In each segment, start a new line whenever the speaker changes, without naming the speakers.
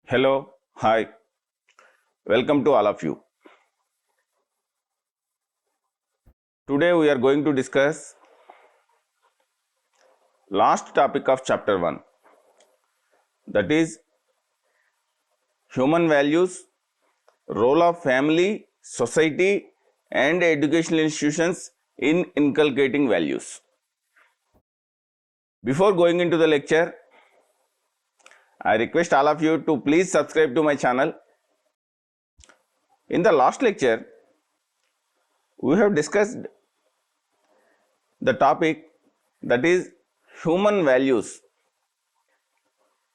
Hello, hi, welcome to all of you. Today we are going to discuss last topic of chapter 1, that is human values, role of family, society and educational institutions in inculcating values. Before going into the lecture, I request all of you to please subscribe to my channel. In the last lecture, we have discussed the topic that is human values,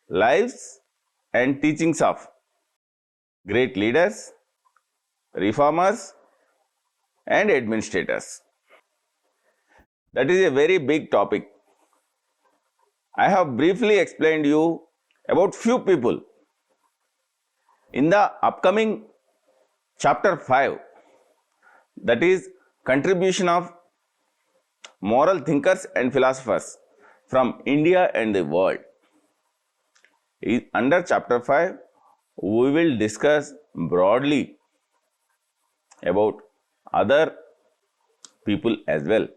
lives and teachings of great leaders, reformers and administrators. That is a very big topic. I have briefly explained you about few people. In the upcoming chapter 5, that is contribution of moral thinkers and philosophers from India and the world. Under chapter 5, we will discuss broadly about other people as well.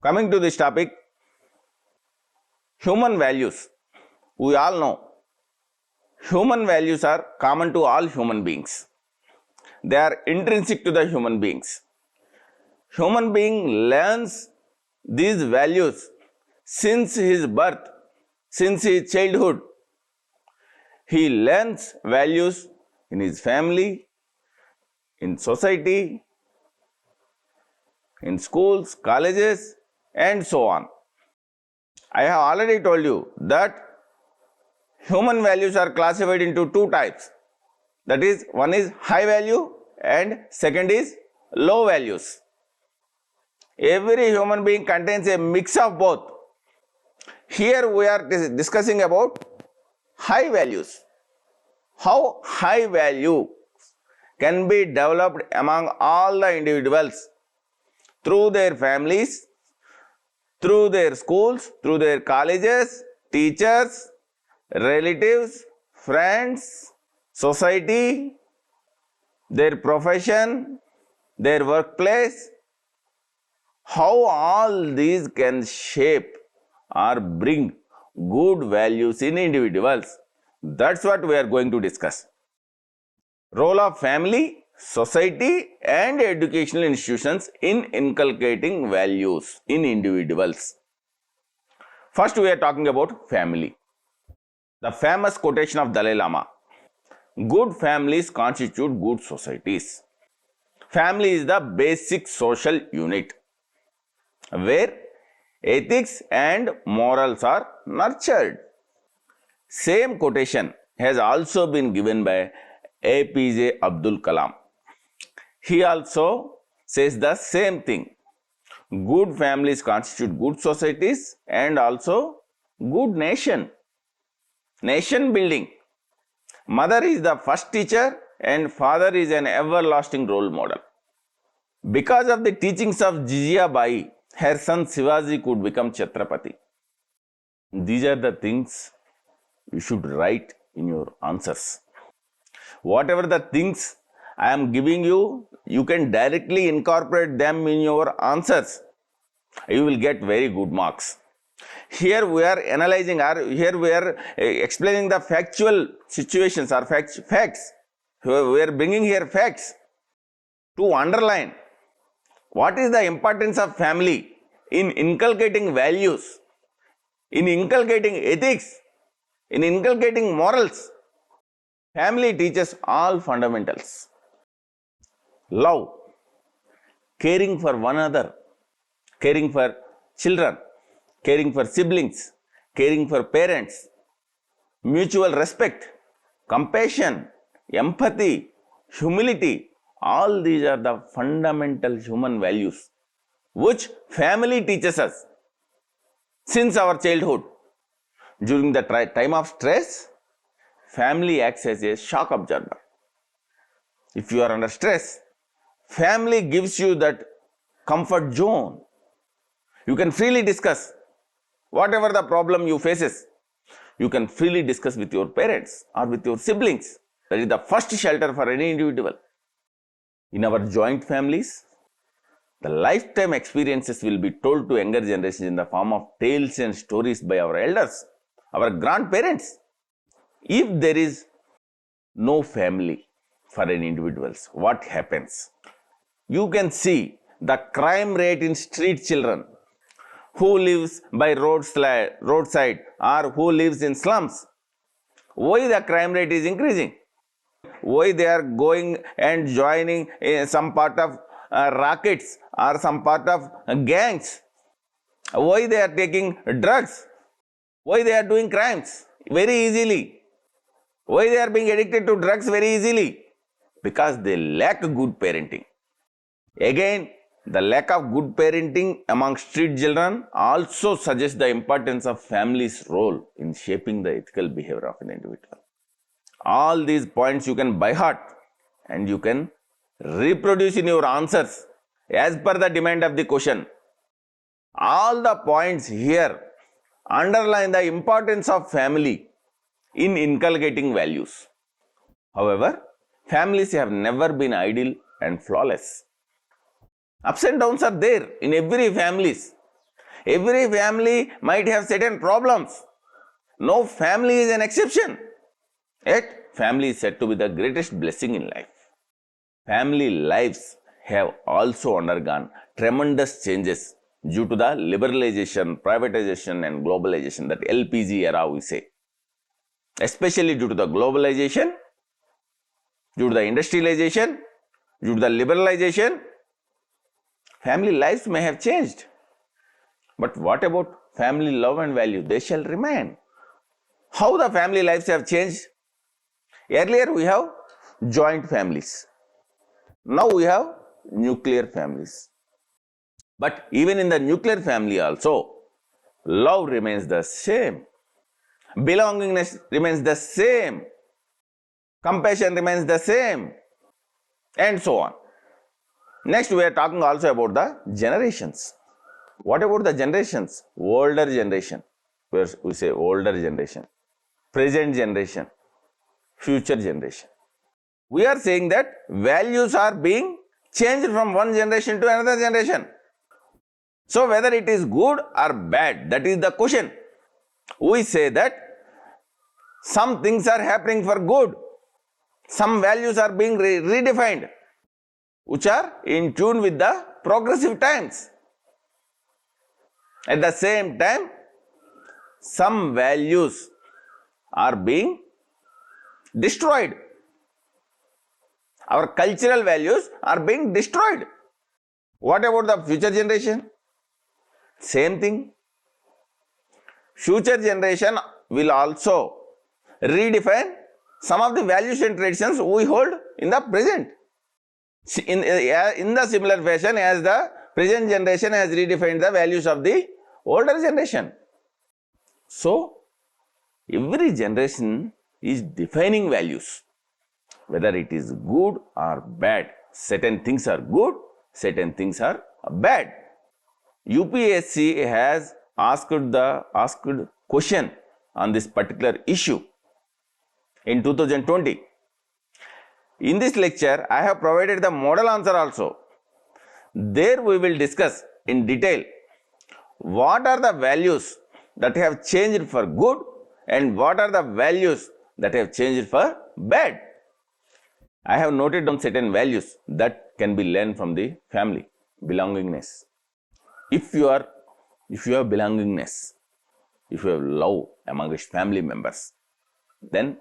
Coming to this topic, human values. We all know human values are common to all human beings. They are intrinsic to the human beings. Human being learns these values since his birth, since his childhood. He learns values in his family, in society, in schools, colleges, and so on. I have already told you that human values are classified into two types. That is, one is high value and second is low values. Every human being contains a mix of both. Here we are discussing about high values. How high value can be developed among all the individuals through their families, through their schools, through their colleges, teachers, relatives, friends, society, their profession, their workplace. How all these can shape or bring good values in individuals. That's what we are going to discuss. Role of family, society and educational institutions in inculcating values in individuals. First, we are talking about family. The famous quotation of Dalai Lama: good families constitute good societies. Family is the basic social unit where ethics and morals are nurtured. Same quotation has also been given by APJ Abdul Kalam. He also says the same thing. Good families constitute good societies and also good nation. Nation building. Mother is the first teacher and father is an everlasting role model. Because of the teachings of Jijia Bai, her son Shivaji could become Chhatrapati. These are the things you should write in your answers. Whatever the things I am giving you, you can directly incorporate them in your answers. You will get very good marks. Here we are analyzing, or here we are explaining the factual situations or facts. We are bringing here facts to underline what is the importance of family in inculcating values, in inculcating ethics, in inculcating morals. Family teaches all fundamentals. Love, caring for one another, caring for children, caring for siblings, caring for parents, mutual respect, compassion, empathy, humility. All these are the fundamental human values which family teaches us since our childhood. During the time of stress, family acts as a shock absorber. If you are under stress, family gives you that comfort zone. You can freely discuss whatever the problem you faces. you can freely discuss with your parents or with your siblings. That is the first shelter for any individual. In our joint families, the lifetime experiences will be told to younger generations in the form of tales and stories by our elders, our grandparents. If there is no family for any individuals, what happens? You can see the crime rate in street children who lives by roadside or who lives in slums. Why the crime rate is increasing? Why they are going and joining some part of rackets or some part of gangs? Why they are taking drugs? Why they are doing crimes very easily? Why they are being addicted to drugs very easily? Because they lack good parenting. Again, the lack of good parenting among street children also suggests the importance of family's role in shaping the ethical behavior of an individual. All these points you can by heart and you can reproduce in your answers as per the demand of the question. All the points here underline the importance of family in inculcating values. However, families have never been ideal and flawless. Ups and downs are there in every families. Every family might have certain problems. No family is an exception. Yet, family is said to be the greatest blessing in life. Family lives have also undergone tremendous changes due to the liberalization, privatization and globalization, that LPG era we say. Especially due to the globalization, due to the industrialization, due to the liberalization, family lives may have changed. But what about family love and value? They shall remain. How the family lives have changed? Earlier we have joint families. Now we have nuclear families. But even in the nuclear family also, love remains the same. Belongingness remains the same. Compassion remains the same. And so on. Next we are talking also about the generations. What about the generations? Older generation. Where we say older generation. Present generation. Future generation. We are saying that values are being changed from one generation to another generation. So whether it is good or bad, that is the question. We say that some things are happening for good. Some values are being redefined, which are in tune with the progressive times. At the same time, some values are being destroyed. Our cultural values are being destroyed. What about the future generation? Same thing. Future generation will also redefine some of the values and traditions we hold in the present. In the similar fashion as the present generation has redefined the values of the older generation. So, every generation is defining values, whether it is good or bad. Certain things are good, certain things are bad. UPSC has asked question on this particular issue in 2020. In this lecture, I have provided the model answer also. There we will discuss in detail what are the values that have changed for good and what are the values that have changed for bad. I have noted down certain values that can be learned from the family. Belongingness. If you have belongingness, if you have love amongst family members, then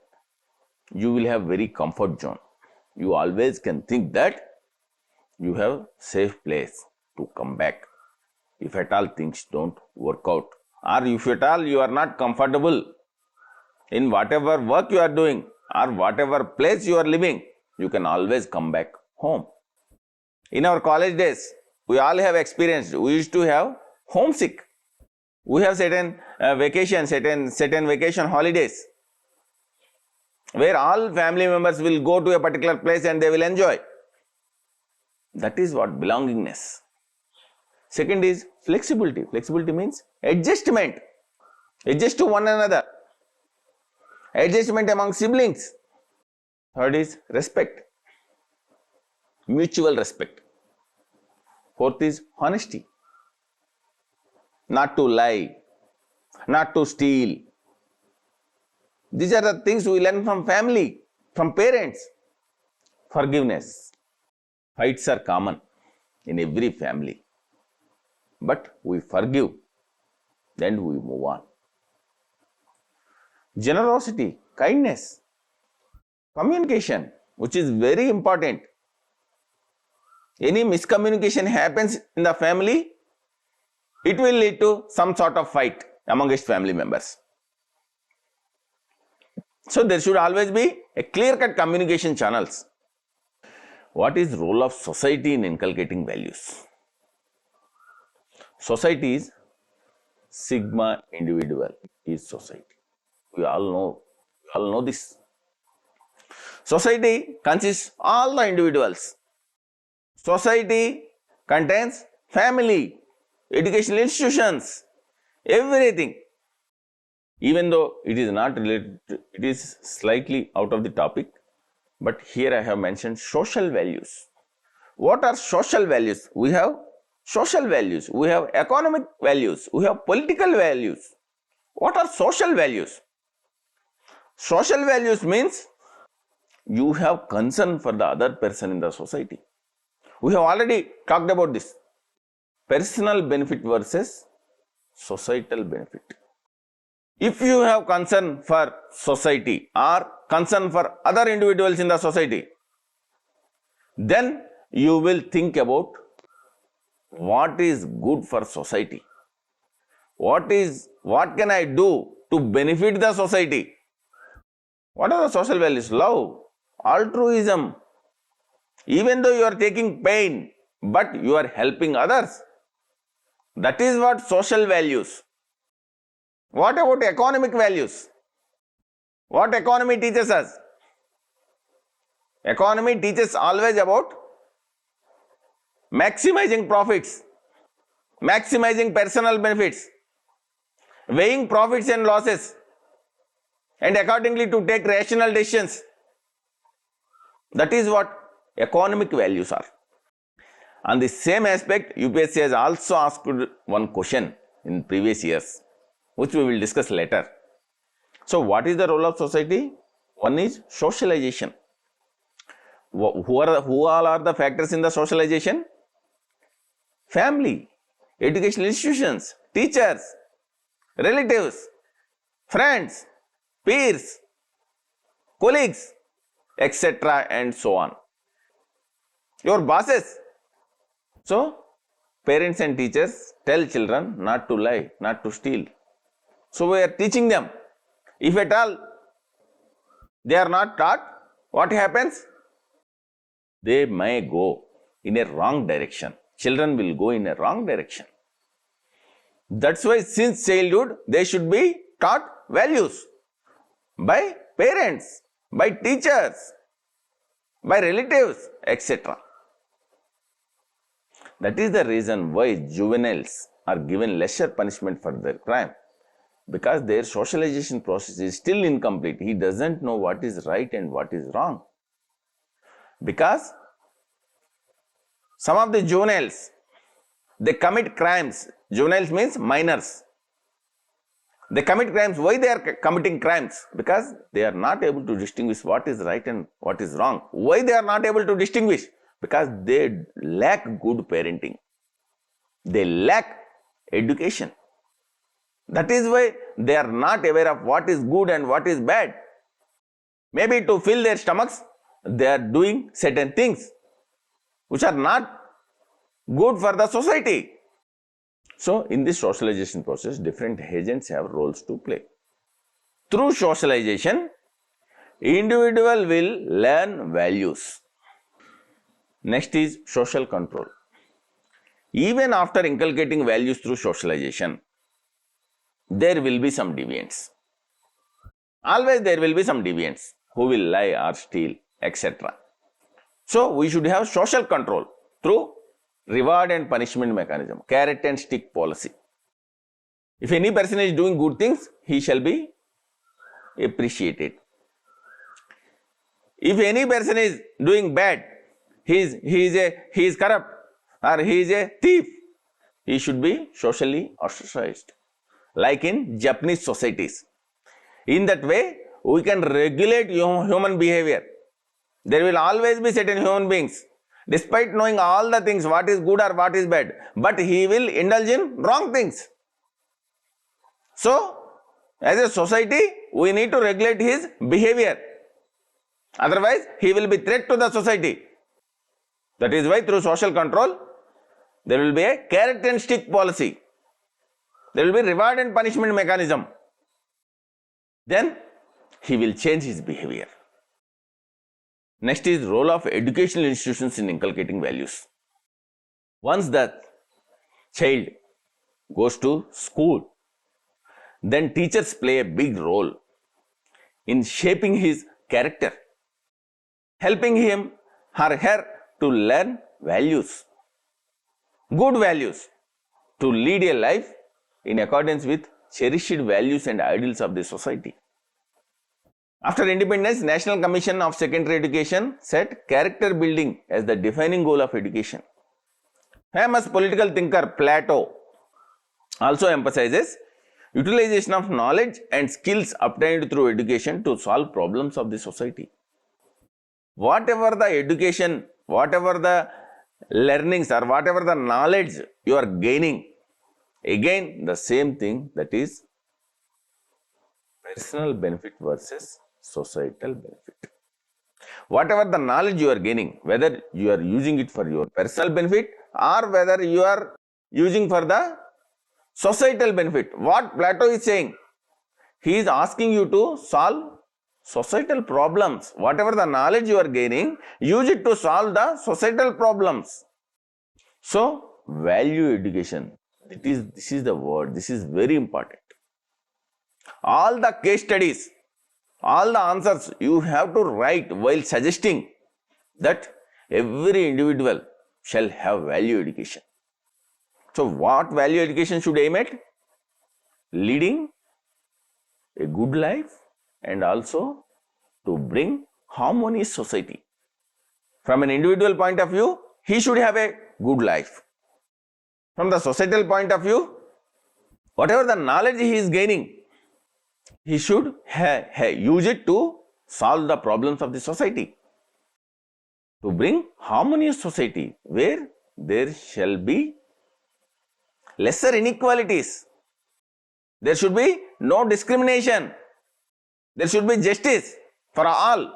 you will have very comfort zone. You always can think that you have safe place to come back if at all things don't work out, or if at all you are not comfortable in whatever work you are doing or whatever place you are living, you can always come back home. In our college days, we all have experienced, we used to have homesick. We have certain vacations, certain vacation holidays where all family members will go to a particular place and they will enjoy. That is what belongingness. Second is flexibility. Flexibility means adjustment. Adjust to one another. adjustment among siblings. Third is respect, mutual respect. Fourth is honesty, not to lie, not to steal. These are the things we learn from family, from parents. Forgiveness. Fights are common in every family, but we forgive, then we move on. Generosity, kindness, communication, which is very important. Any miscommunication happens in the family, it will lead to some sort of fight amongst family members. So there should always be a clear-cut communication channels. What is role of society in inculcating values? Society is sigma individual is society. We all know this. Society consists all the individuals. Society contains family, educational institutions, everything. Even though it is not related, it is slightly out of the topic, but here I have mentioned social values. What are social values? We have social values, we have economic values, we have political values. What are social values? Social values means you have concern for the other person in the society. We have already talked about this. Personal benefit versus societal benefit. If you have concern for society or concern for other individuals in the society, then you will think about what is good for society. What can I do to benefit the society? What are the social values? Love, altruism. Even though you are taking pain, but you are helping others. That is what social values. What about economic values? What economy teaches us? Economy teaches always about maximizing profits, maximizing personal benefits, weighing profits and losses, and accordingly to take rational decisions. That is what economic values are. On the same aspect, UPSC has also asked one question in previous years, which we will discuss later. So what is the role of society? One is socialization. Who all are the factors in the socialization? Family, educational institutions, teachers, relatives, friends, peers, colleagues, etc. and so on. Your bosses. So, parents and teachers tell children not to lie, not to steal. So, we are teaching them. If at all they are not taught, what happens? They may go in a wrong direction. Children will go in a wrong direction. That's why since childhood, they should be taught values by parents, by teachers, by relatives, etc. That is the reason why juveniles are given lesser punishment for their crime, because their socialization process is still incomplete. He doesn't know what is right and what is wrong. Because some of the juveniles, they commit crimes. Juveniles means minors. They commit crimes. Why they are committing crimes? Because they are not able to distinguish what is right and what is wrong. Why they are not able to distinguish? Because they lack good parenting. They lack education. That is why they are not aware of what is good and what is bad. Maybe to fill their stomachs, they are doing certain things which are not good for the society. So, in this socialization process, different agents have roles to play. Through socialization, individual will learn values. Next is social control. Even after inculcating values through socialization, there will be some deviants. Always there will be some deviants who will lie or steal, etc. So, we should have social control through reward and punishment mechanism, carrot and stick policy. If any person is doing good things, he shall be appreciated. If any person is doing bad, he is corrupt or he is a thief, he should be socially ostracized, like in Japanese societies. In that way, we can regulate human behavior. There will always be certain human beings, despite knowing all the things, what is good or what is bad, but he will indulge in wrong things. So, as a society, we need to regulate his behavior. Otherwise, he will be threat to the society. That is why through social control, there will be a carrot and stick policy. There will be reward and punishment mechanism. Then, he will change his behavior. Next is role of educational institutions in inculcating values. Once the child goes to school, then teachers play a big role in shaping his character, helping him or her to learn values, good values, to lead a life in accordance with cherished values and ideals of the society. After independence, National Commission of Secondary Education set character building as the defining goal of education. Famous political thinker Plato also emphasizes utilization of knowledge and skills obtained through education to solve problems of the society. Whatever the education, whatever the learnings or whatever the knowledge you are gaining, again the same thing, that is personal benefit versus societal benefit. Whatever the knowledge you are gaining, whether you are using it for your personal benefit or whether you are using for the societal benefit, what Plato is saying, he is asking you to solve societal problems. Whatever the knowledge you are gaining, use it to solve the societal problems. So, value education, this is the word, this is very important. All the case studies, all the answers you have to write while suggesting that every individual shall have value education. So, what value education should aim at? Leading a good life and also to bring harmonious society. From an individual point of view, he should have a good life. From the societal point of view, whatever the knowledge he is gaining, he should use it to solve the problems of the society, to bring harmonious society where there shall be lesser inequalities. There should be no discrimination. There should be justice for all,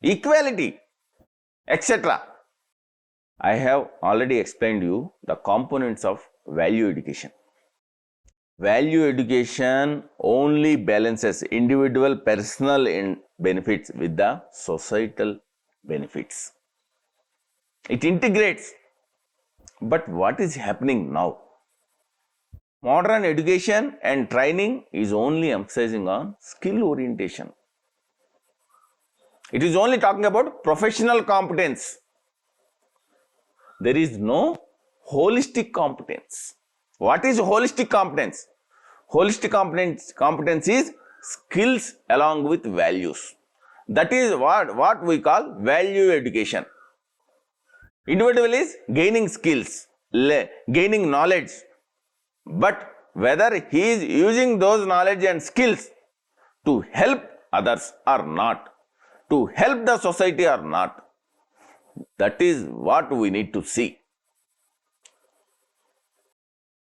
equality, etc. I have already explained you the components of value education. Value education only balances individual personal benefits with the societal benefits. It integrates. But what is happening now? Modern education and training is only emphasizing on skill orientation. It is only talking about professional competence. There is no holistic competence. What is holistic competence? Holistic competence is skills along with values. That is what we call value education. Individual is gaining skills, gaining knowledge, but whether he is using those knowledge and skills to help others or not, to help the society or not, that is what we need to see.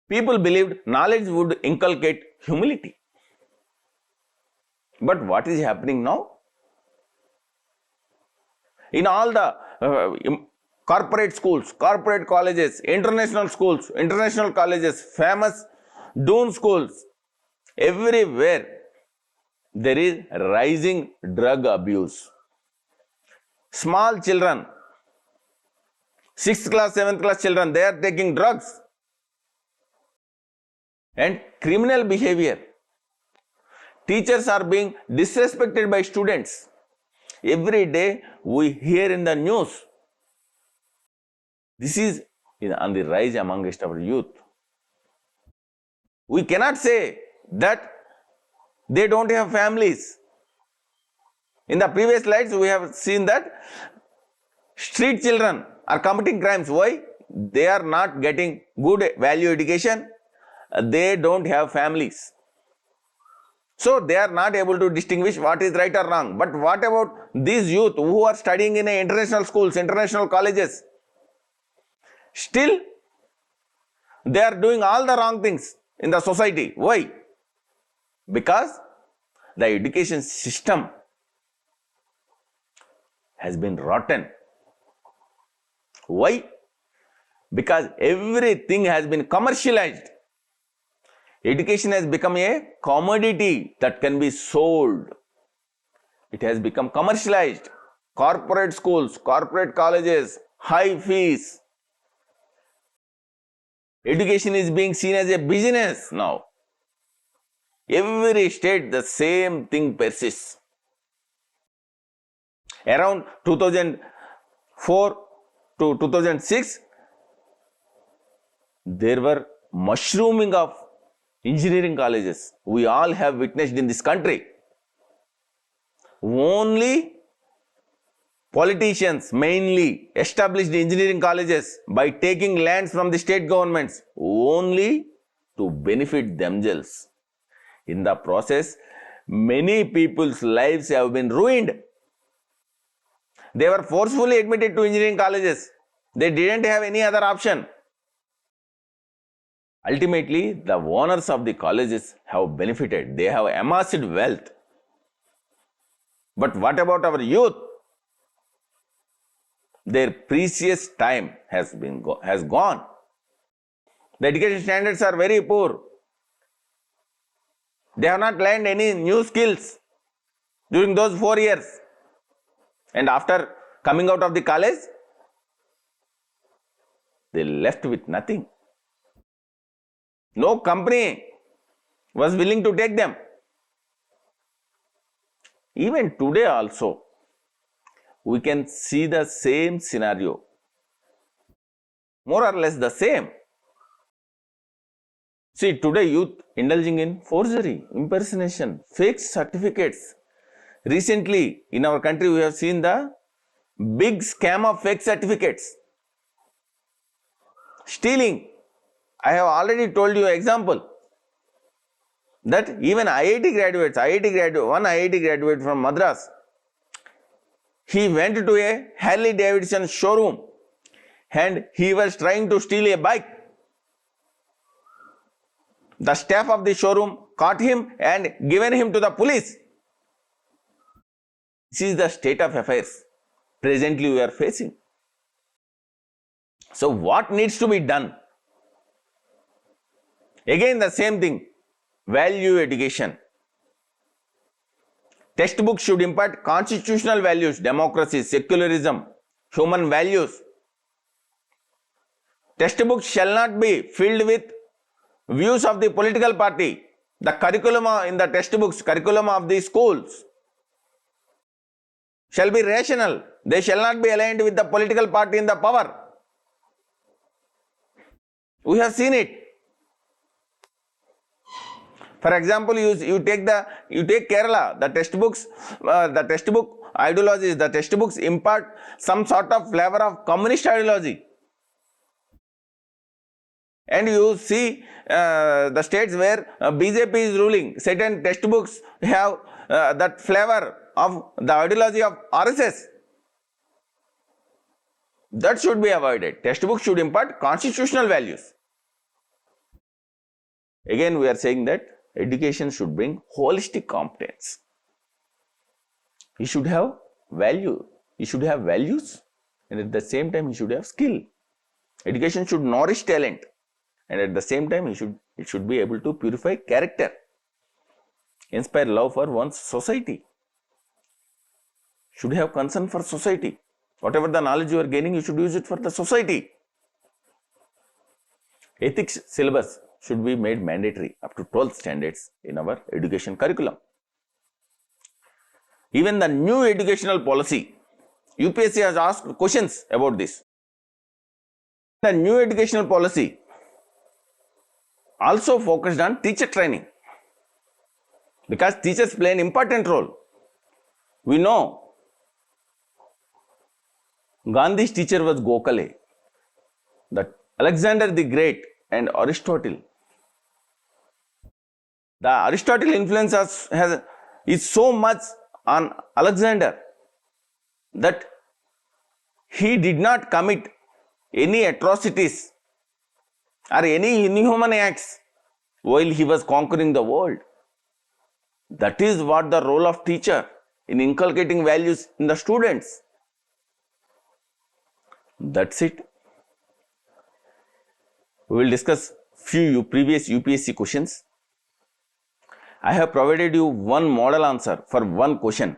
People believed knowledge would inculcate humility. But what is happening now? In all the corporate schools, corporate colleges, international schools, international colleges, famous Doon schools, everywhere there is rising drug abuse. Small children, 6th class, 7th class children, they are taking drugs. And criminal behavior. Teachers are being disrespected by students. Every day we hear in the news. This is on the rise amongst our youth. We cannot say that They don't have families. In the previous slides, we have seen that street children are committing crimes. Why? They are not getting good value education. They don't have families. So they are not able to distinguish what is right or wrong. But what about these youth who are studying in international schools, international colleges? Still, they are doing all the wrong things in the society. Why? Because the education system has been rotten. Why? Because everything has been commercialized. Education has become a commodity that can be sold. It has become commercialized. Corporate schools, corporate colleges, high fees. Education is being seen as a business now. Every state, the same thing persists. Around 2004 to 2006, there were mushrooming of engineering colleges. We all have witnessed in this country. Only politicians mainly established engineering colleges by taking lands from the state governments only to benefit themselves. In the process, many people's lives have been ruined. They were forcefully admitted to engineering colleges. They didn't have any other option. Ultimately, the owners of the colleges have benefited. They have amassed wealth. But what about our youth? Their precious time has gone. The education standards are very poor. They have not learned any new skills during those 4 years. And after coming out of the college, they left with nothing. No company was willing to take them. Even today also, we can see the same scenario. More or less the same. See, today youth indulging in forgery, impersonation, fake certificates. Recently, in our country, we have seen the big scam of fake certificates. Stealing. I have already told you an example that even IIT graduates, one IIT graduate from Madras, he went to a Harley Davidson showroom and he was trying to steal a bike. The staff of the showroom caught him and given him to the police. This is the state of affairs presently we are facing. So what needs to be done? Again the same thing, value education. Textbooks should impart constitutional values, democracy, secularism, human values. Textbooks shall not be filled with views of the political party. The curriculum in the textbooks, curriculum of the schools shall be rational. They shall not be aligned with the political party in the power. We have seen it. For example, you take Kerala, the textbook ideologies, the textbooks impart some sort of flavor of communist ideology. And you see the states where BJP is ruling, certain textbooks have that flavor of the ideology of RSS. That should be avoided. Textbooks should impart constitutional values. Again, we are saying that education should bring holistic competence. He should have value. He should have values, and at the same time, he should have skill. Education should nourish talent, and at the same time, it should be able to purify character, inspire love for one's society. Should have concern for society. Whatever the knowledge you are gaining, you should use it for the society. Ethics syllabus should be made mandatory up to 12th standards in our education curriculum. Even the new educational policy, UPSC has asked questions about this. The new educational policy also focused on teacher training. because teachers play an important role. We know Gandhi's teacher was Gokhale, that Alexander the Great and Aristotle. The Aristotle influence is so much on Alexander that he did not commit any atrocities or any inhuman acts while he was conquering the world. That is what the role of teacher in inculcating values in the students. That's it. We will discuss few previous UPSC questions. I have provided you one model answer for one question,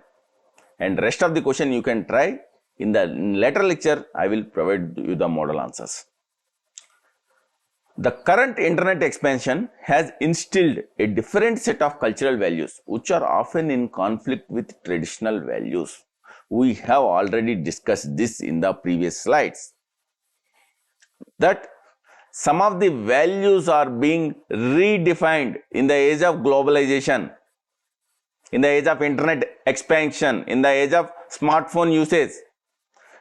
and rest of the question you can try. In the later lecture, I will provide you the model answers. The current internet expansion has instilled a different set of cultural values which are often in conflict with traditional values. We have already discussed this in the previous slides, that some of the values are being redefined in the age of globalization, in the age of internet expansion, in the age of smartphone usage.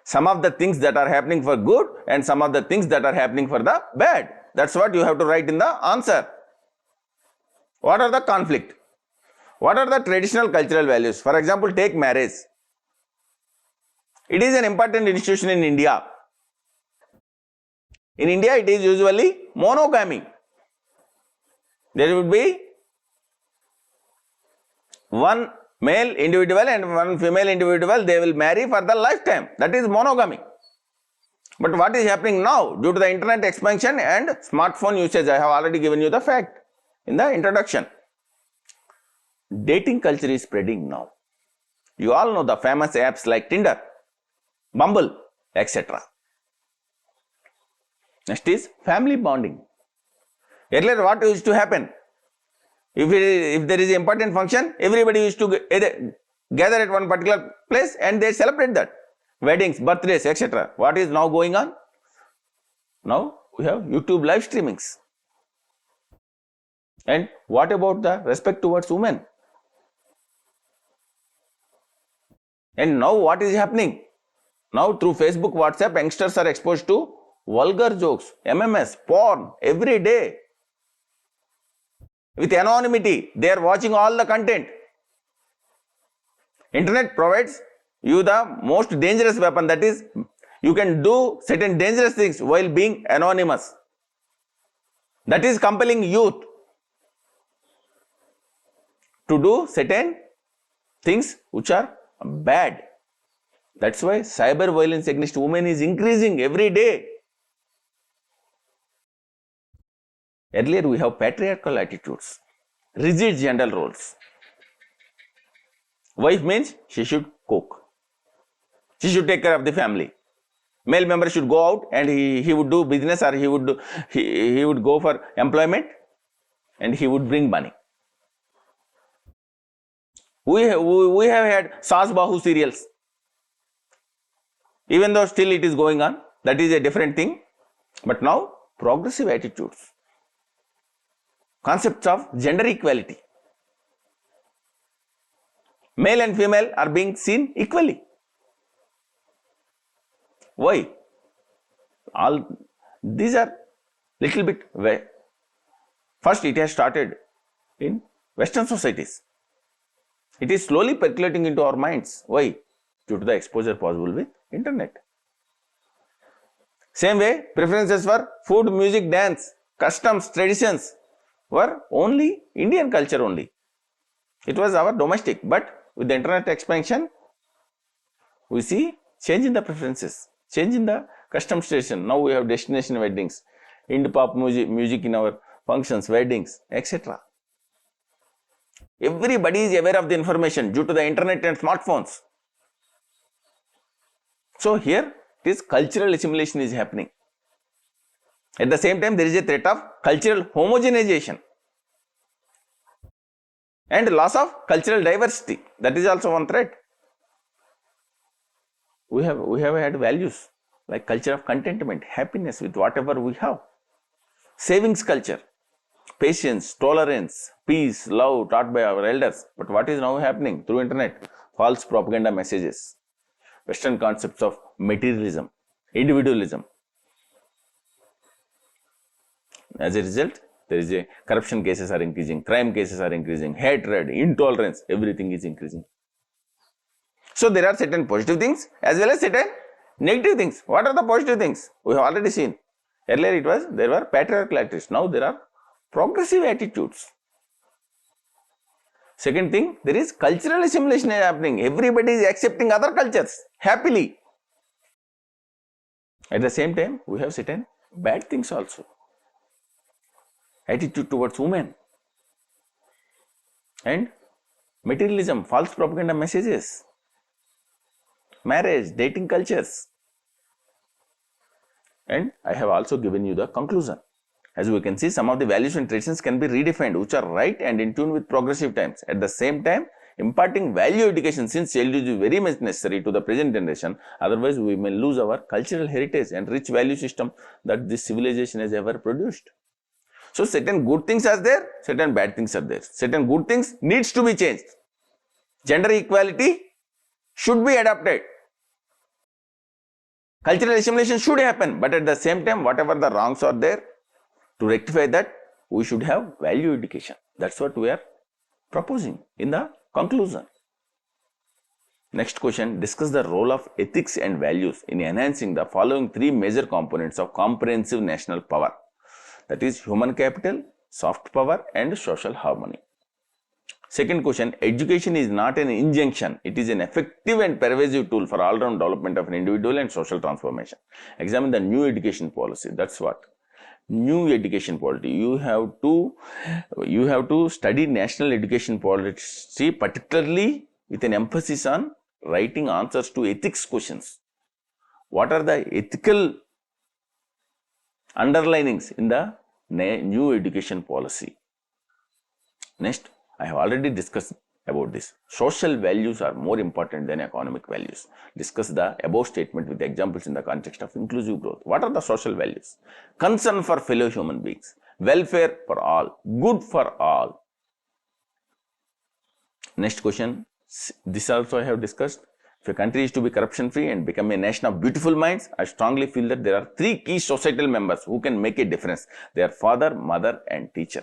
Some of the things that are happening for good and some of the things that are happening for the bad. That's what you have to write in the answer. What are the conflict? What are the traditional cultural values? For example, take marriage. It is an important institution in India. In India, it is usually monogamy. There would be one male individual and one female individual, they will marry for the lifetime. That is monogamy. But what is happening now due to the internet expansion and smartphone usage? I have already given you the fact in the introduction. Dating culture is spreading now. You all know the famous apps like Tinder, Bumble, etc. Next is family bonding. Earlier, what used to happen? If there is an important function, everybody used to gather at one particular place and they celebrate that. Weddings, birthdays, etc. What is now going on? Now we have YouTube live streamings. And what about the respect towards women? And now what is happening? Now through Facebook, WhatsApp, youngsters are exposed to vulgar jokes, MMS, porn every day. With anonymity, they are watching all the content. Internet provides you the most dangerous weapon, that is, you can do certain dangerous things while being anonymous. That is compelling youth to do certain things which are bad. That's why cyber violence against women is increasing every day. Earlier we have patriarchal attitudes, rigid gender roles. Wife means she should cook. She should take care of the family. Male member should go out and he would do business, or he would go for employment and he would bring money. We have had Saas Bahu serials. Even though still it is going on, that is a different thing. But now progressive attitudes, concepts of gender equality. Male and female are being seen equally. Why? All these are little bit way. First, it has started in Western societies. It is slowly percolating into our minds. Why? Due to the exposure possible with internet. Same way, preferences for food, music, dance, customs, traditions were only Indian culture only. It was our domestic, but with the internet expansion, we see change in the preferences, change in the custom tradition. Now we have destination weddings, indie pop music in our functions, weddings, etc. Everybody is aware of the information due to the internet and smartphones. So here, this cultural assimilation is happening. At the same time, there is a threat of cultural homogenization and loss of cultural diversity. That is also one threat. We have had values like culture of contentment, happiness with whatever we have, savings culture, patience, tolerance, peace, love taught by our elders. But what is now happening through internet? False propaganda messages, Western concepts of materialism, individualism. As a result, there is a corruption cases are increasing, crime cases are increasing, hatred, intolerance, everything is increasing. So there are certain positive things as well as certain negative things. What are the positive things? We have already seen. Earlier there were patriarchal attitudes. Now there are progressive attitudes. Second thing, there is cultural assimilation happening. Everybody is accepting other cultures happily. At the same time, we have certain bad things also. Attitude towards women and materialism, false propaganda messages, marriage, dating cultures. And I have also given you the conclusion. As we can see, some of the values and traditions can be redefined, which are right and in tune with progressive times. At the same time, imparting value education since childhood is very much necessary to the present generation. Otherwise, we may lose our cultural heritage and rich value system that this civilization has ever produced. So, certain good things are there, certain bad things are there. Certain good things needs to be changed. Gender equality should be adopted. Cultural assimilation should happen, but at the same time, whatever the wrongs are there, to rectify that, we should have value education. That's what we are proposing in the conclusion. Next question, discuss the role of ethics and values in enhancing the following three major components of comprehensive national power. That is human capital, soft power and social harmony. Second question, education is not an injunction. It is an effective and pervasive tool for all-round development of an individual and social transformation. Examine the new education policy. That's what. New education policy. You have to study national education policy, particularly with an emphasis on writing answers to ethics questions. What are the ethical underlinings in the new education policy? Next, I have already discussed about this. Social values are more important than economic values. Discuss the above statement with examples in the context of inclusive growth. What are the social values? Concern for fellow human beings, welfare for all, good for all. Next question, this also I have discussed. If a country is to be corruption free and become a nation of beautiful minds, I strongly feel that there are three key societal members who can make a difference. They are father, mother and teacher.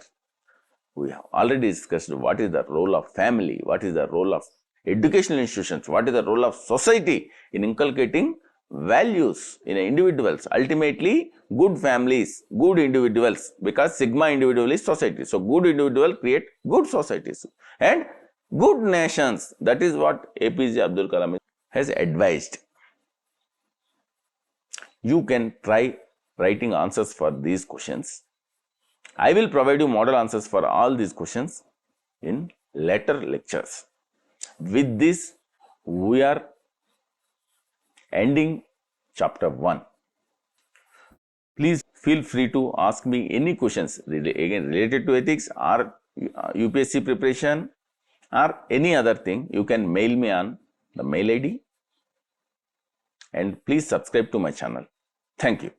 We have already discussed what is the role of family, what is the role of educational institutions, what is the role of society in inculcating values in individuals. Ultimately, good families, good individuals, because sigma individual is society. So, good individual create good societies and good nations. That is what APJ Abdul Kalam has advised. You can try writing answers for these questions. I will provide you model answers for all these questions in later lectures. With this, we are ending chapter 1. Please feel free to ask me any questions again related to ethics or UPSC preparation or any other thing. You can mail me on the mail ID and please subscribe to my channel. Thank you.